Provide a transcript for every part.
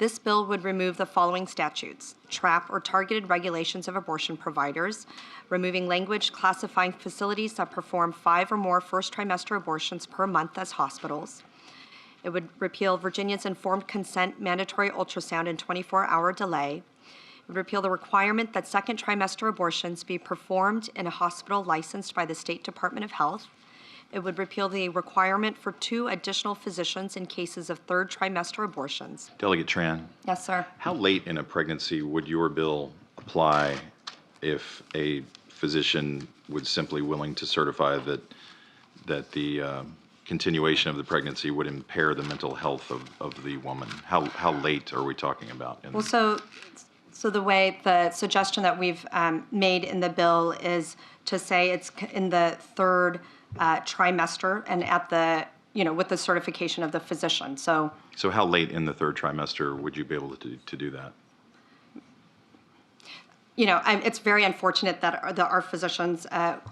This bill would remove the following statutes: trap or targeted regulations of abortion providers, removing language classifying facilities that perform 5 or more first trimester abortions per month as hospitals. It would repeal Virginia's informed consent mandatory ultrasound and 24-hour delay. It would repeal the requirement that second trimester abortions be performed in a hospital licensed by the State Department of Health. It would repeal the requirement for 2 additional physicians in cases of third trimester abortions. Delegate Tran. Yes, sir. How late in a pregnancy would your bill apply if a physician was simply willing to certify that the continuation of the pregnancy would impair the mental health of the woman? How late are we talking about? Well, so the suggestion that we've made in the bill is to say it's in the third trimester and at the, with the certification of the physician. So how late in the third trimester would you be able to do that? It's very unfortunate that our physicians,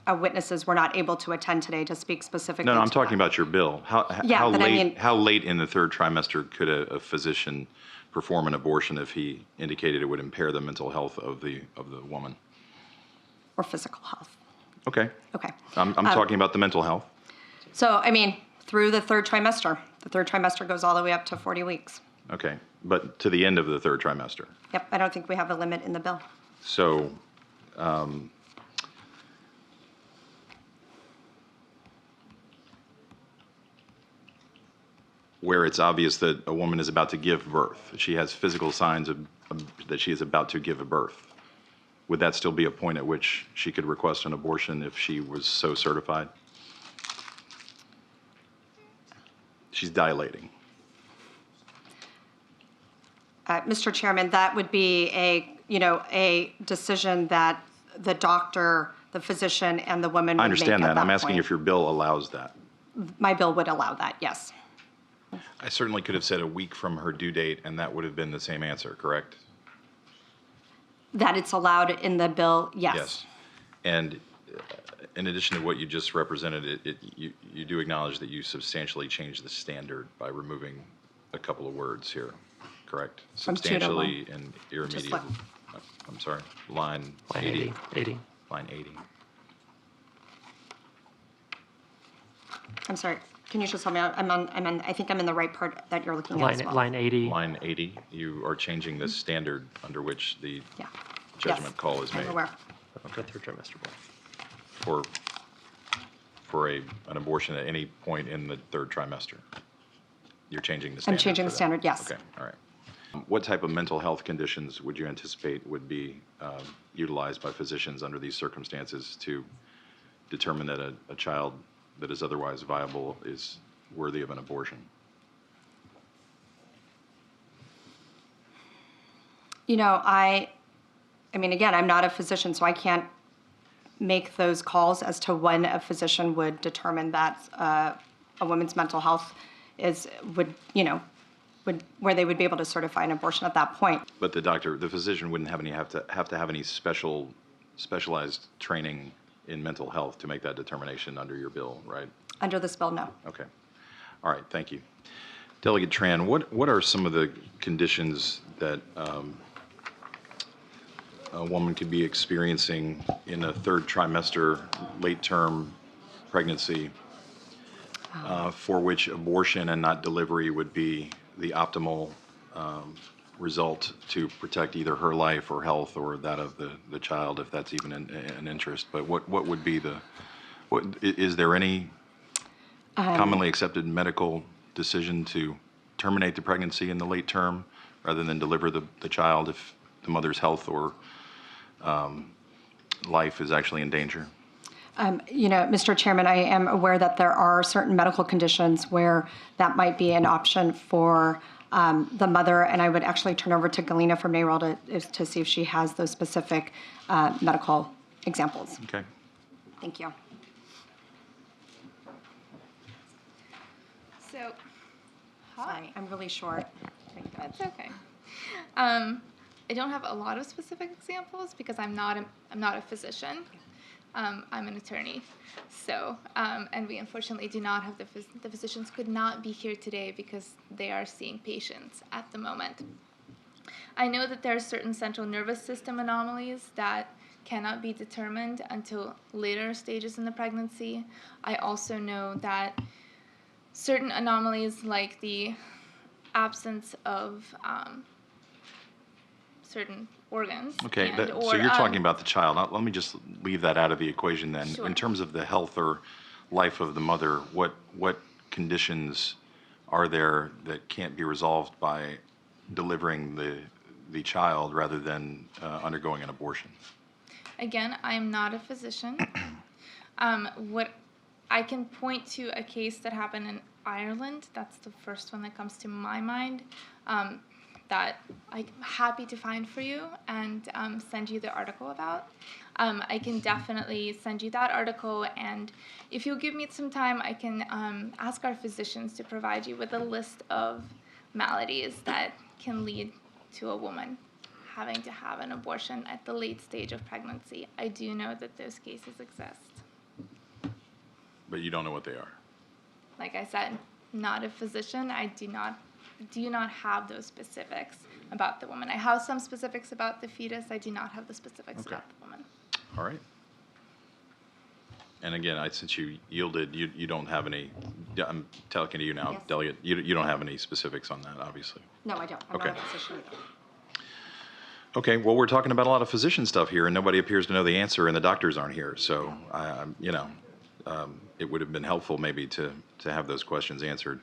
witnesses, were not able to attend today to speak specifically. No, I'm to talking that. about your bill. How late in the third trimester could a physician perform an abortion if he indicated it would impair the mental health of the woman? Or physical health. Okay. Okay. I'm talking about the mental health. So, through the third trimester. The third trimester goes all the way up to 40 weeks. Okay. But to the end of the third trimester. Yep. I don't think we have a limit in the bill. So, where it's obvious that a woman is about to give birth, she has physical signs that she is about to give a birth, would that still be a point at which she could request an abortion if she was so certified? She's dilating. Mr. Chairman, that would be a decision that the doctor, the physician, and the woman would make. I understand that. I'm asking point. if your bill allows that. My bill would allow that, yes. I certainly could have said a week from her due date, and that would have been the same answer, correct? That it's allowed in the bill, yes. Yes. And in addition to what you just represented, you do acknowledge that you substantially changed the standard by removing a couple of words here, correct? From Substantially and irremediably. like- I'm sorry, line 80. Line 80. I'm sorry. Can you just tell me? I think I'm in the right part that you're looking at as well. Line 80. Line 80, you are changing the standard under which the Yeah. judgment Yes, call is made. I'm aware. The third trimester bill. For an abortion at any point in the third trimester. You're changing the standard. I'm changing for the that. standard, yes. Okay, all right. What type of mental health conditions would you anticipate would be utilized by physicians under these circumstances to determine that a child that is otherwise viable is worthy of an abortion? Again, I'm not a physician, so I can't make those calls as to when a physician would determine that a woman's mental health where they would be able to certify an abortion at that point. But the physician wouldn't have to have any specialized training in mental health to make that determination under your bill, right? Under this bill, no. Okay. All right, thank you. Delegate Tran, what are some of the conditions that a woman could be experiencing in a third trimester, late-term pregnancy for which abortion and not delivery would be the optimal result to protect either her life or health or that of the child, if that's even an interest? But what would be is there any commonly accepted medical decision to terminate the pregnancy in the late term rather than deliver the child if the mother's health or life is actually in danger? Mr. Chairman, I am aware that there are certain medical conditions where that might be an option for the mother, and I would actually turn over to Galena from NARAL to see if she has those specific medical examples. Okay. Thank you. So, Sorry, I'm really short. that's okay. I don't have a lot of specific examples because I'm not a physician. I'm an attorney. So, and we unfortunately do not have the physicians could not be here today because they are seeing patients at the moment. I know that there are certain central nervous system anomalies that cannot be determined until later stages in the pregnancy. I also know that certain anomalies, like the absence of certain organs. Okay, and, so you're talking about the child. Now, let me just leave that out of the equation then. Sure. In terms of the health or life of the mother, what conditions are there that can't be resolved by delivering the child rather than undergoing an abortion? Again, I am not a physician. What I can point to a case that happened in Ireland. That's the first one that comes to my mind. That I'm happy to find for you and send you the article about. I can definitely send you that article, and if you'll give me some time, I can ask our physicians to provide you with a list of maladies that can lead to a woman having to have an abortion at the late stage of pregnancy. I do know that those cases exist. But you don't know what they are. Like I said, not a physician. I do not have those specifics about the woman. I have some specifics about the fetus. I do not have the specifics Okay. about the woman. All right. And again, since you yielded, you don't have any, I'm talking to you now, Yes. Delegate, you don't have any specifics on that, obviously. No, I don't. I'm Okay. not a physician either. Okay, well, we're talking about a lot of physician stuff here, and nobody appears to know the answer, and the doctors aren't here. So, it would have been helpful maybe to have those questions answered.